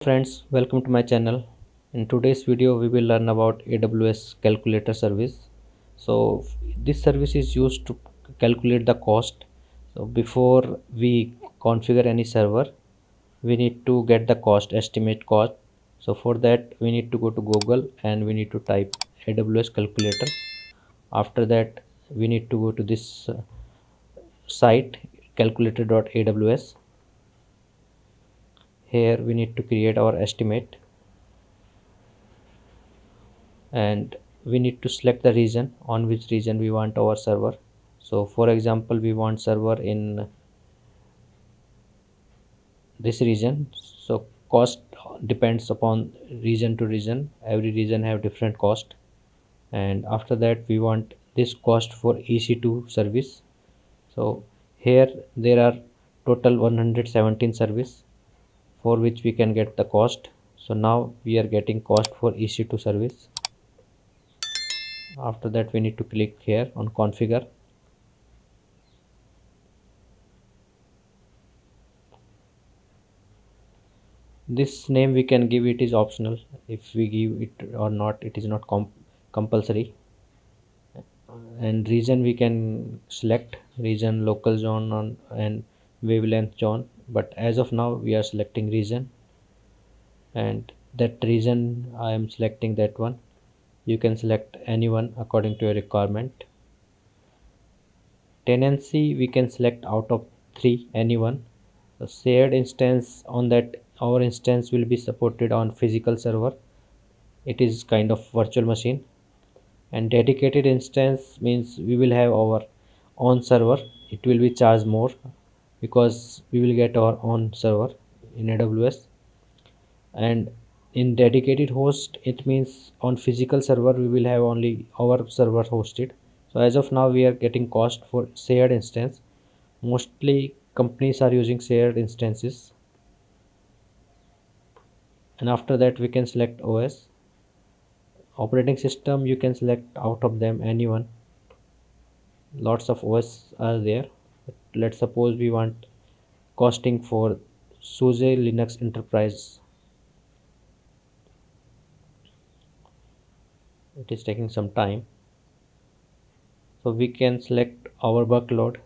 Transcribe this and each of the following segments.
Friends, welcome to my channel. In today's video we will learn about AWS calculator service. So this service is used to calculate the cost. So before we configure any server, we need to get the cost, estimate cost. So for that we need to go to Google and we need to type AWS calculator. After that we need to go to this site calculator.aws. Here we need to create our estimate and we need to select the region on which region we want our server. So for example, we want server in this region. So cost depends upon region to region. Every region have different cost. And after that we want this cost for EC2 service. So here there are total 117 service for which we can get the cost. So now we are getting cost for EC2 service. After that we need to click here on configure. This name we can give, it is optional. If we give it or not, it is not compulsory. And region we can select region, local zone and wavelength zone, but as of now we are selecting region, and that region I am selecting that one. You can select anyone according to your requirement. Tenancy we can select out of 3 anyone. The shared instance, on that our instance will be supported on physical server. It is kind of virtual machine. And dedicated instance means we will have our own server. It will be charged more because we will get our own server in AWS. And in dedicated host, it means on physical server we will have only our server hosted. So as of now we are getting cost for shared instance. Mostly companies are using shared instances. And after that we can select OS. Operating system you can select out of them anyone. Lots of OS are there. Let's suppose we want costing for SUSE Linux Enterprise. It is taking some time. So we can select our workload.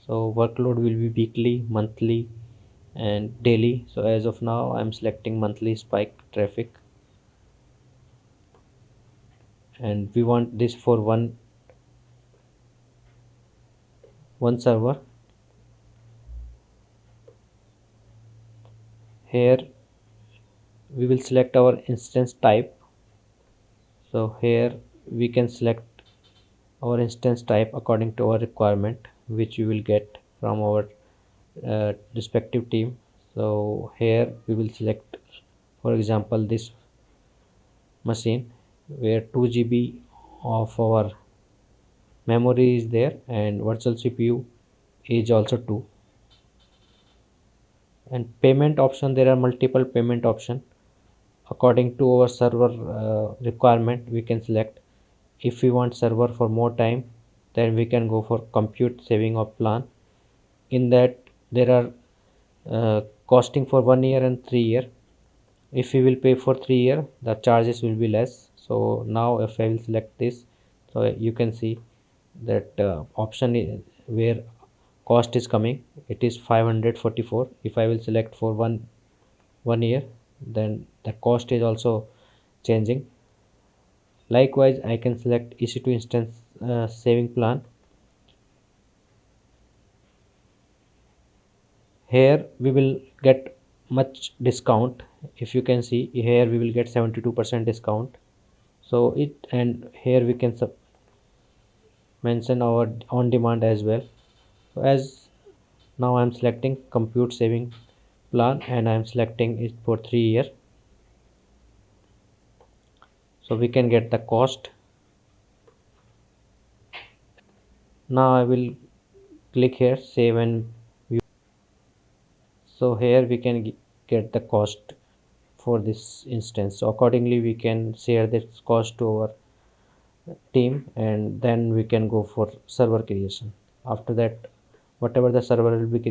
So workload will be weekly, monthly and daily. So as of now I am selecting monthly spike traffic, and we want this for one server. Here we will select our instance type. So here we can select our instance type according to our requirement, which we will get from our respective team. So here we will select, for example, this machine where 2 GB of our memory is there and virtual CPU is also 2. And payment option, there are multiple payment option. According to our server requirement we can select. If we want server for more time, then we can go for compute saving of plan. In that there are costing for 1 year and 3 year. If we will pay for 3 year, the charges will be less. So now if I will select this, so you can see that option where cost is coming, it is 544. If I will select for one year, then the cost is also changing. Likewise I can select EC2 instance saving plan. Here we will get much discount. If you can see here we will get 72% discount. So it, and here we can mention our on demand as well. So as now I am selecting compute saving plan and I am selecting it for 3 year. So we can get the cost. Now I will click here save and view. So here we can get the cost for this instance. So accordingly we can share this cost to our team, and then we can go for server creation. After that, whatever the server will be